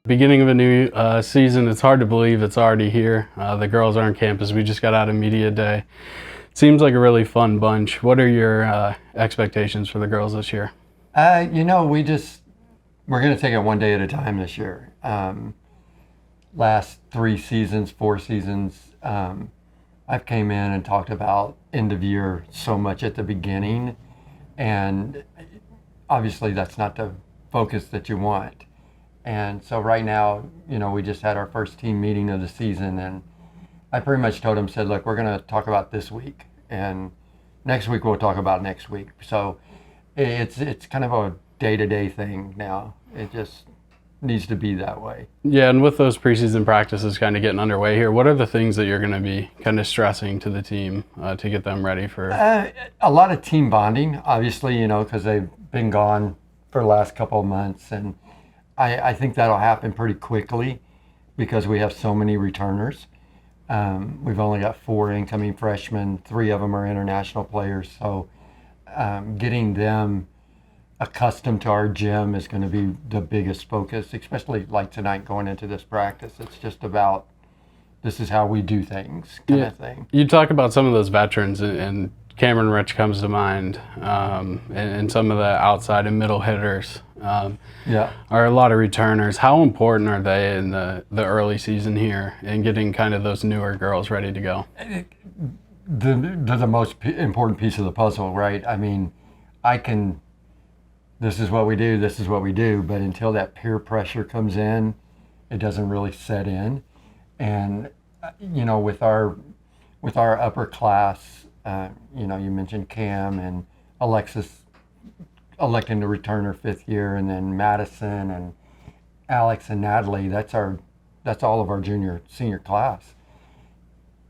Beginning of a new season, it's hard to believe it's already here. The girls are on campus. We just got out of media day. Seems like a really fun bunch. What are your expectations for the girls this year? We're going to take it one day at a time this year. Last 4 seasons, I've came in and talked about end of year so much at the beginning, and obviously that's not the focus that you want. And so right now, we just had our first team meeting of the season, and I pretty much told them, said, look, we're going to talk about this week, and next week we'll talk about next week. So it's kind of a day-to-day thing now. It just needs to be that way. Yeah, and with those preseason practices kind of getting underway here, what are the things that you're going to be kind of stressing to the team to get them ready for? A lot of team bonding, obviously, because they've been gone for the last couple of months, and I think that'll happen pretty quickly because we have so many returners. We've only got 4 incoming freshmen, 3 of them are international players, so getting them accustomed to our gym is going to be the biggest focus, especially like tonight going into this practice. It's just about this is how we do things kind of thing. You talk about some of those veterans, and Cameron Rich comes to mind, and some of the outside and middle hitters are a lot of returners. How important are they in the early season here and getting kind of those newer girls ready to go? They're the most important piece of the puzzle, right? I mean, this is what we do, but until that peer pressure comes in, it doesn't really set in. And, with our upper class, you mentioned Cam and Alexis electing to return her 5th year, and then Madison and Alex and Natalie, that's all of our senior class.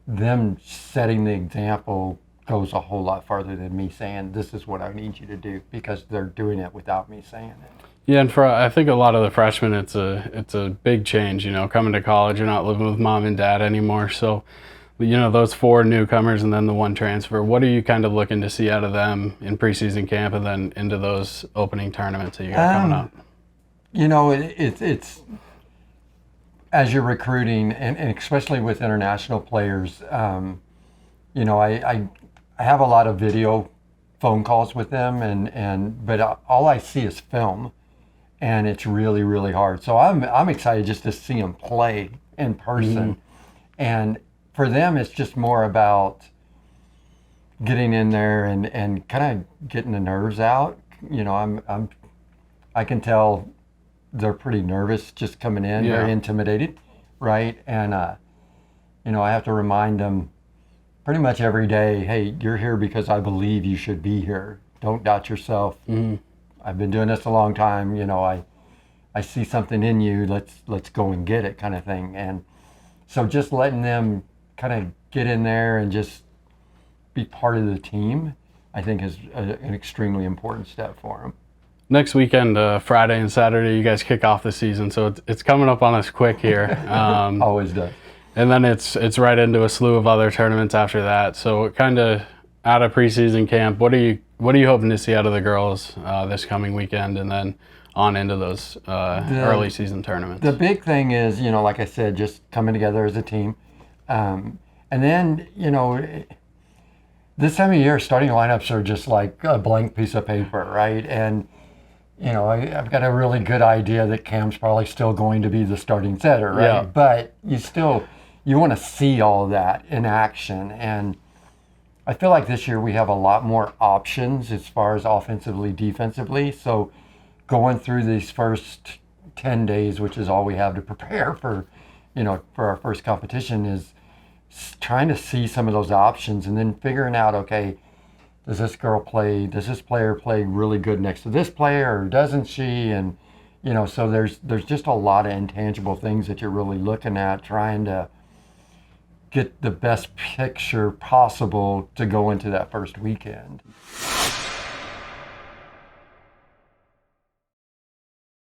Them setting the example goes a whole lot farther than me saying, this is what I need you to do, because they're doing it without me saying it. Yeah, and I think a lot of the freshmen, it's a big change, coming to college, you're not living with mom and dad anymore. So, those 4 newcomers and then the 1 transfer, what are you kind of looking to see out of them in preseason camp and then into those opening tournaments that you got coming up? It's as you're recruiting, and especially with international players, I have a lot of video phone calls with them, but all I see is film, and it's really, really hard. So I'm excited just to see them play in person, and for them it's just more about getting in there and kind of getting the nerves out. I can tell they're pretty nervous just coming in, very intimidated, right? And I have to remind them pretty much every day, hey, you're here because I believe you should be here. Don't doubt yourself. I've been doing this a long time. I see something in you. Let's go and get it, kind of thing. And so just letting them kind of get in there and just be part of the team, I think is an extremely important step for them. Next weekend, Friday and Saturday, you guys kick off the season, so it's coming up on us quick here. Always does. And then it's right into a slew of other tournaments after that. So kind of out of preseason camp, what are you hoping to see out of the girls this coming weekend, and then on into those early season tournaments? The big thing is, like I said, just coming together as a team. And then, this time of year, starting lineups are just like a blank piece of paper, right? And, I've got a really good idea that Cam's probably still going to be the starting setter, right? Yeah. But you want to see all of that in action. And I feel like this year we have a lot more options as far as offensively, defensively. So going through these first 10 days, which is all we have to prepare for our first competition, is trying to see some of those options and then figuring out, okay, does this player play really good next to this player, or doesn't she? And, so there's just a lot of intangible things that you're really looking at, trying to get the best picture possible to go into that first weekend.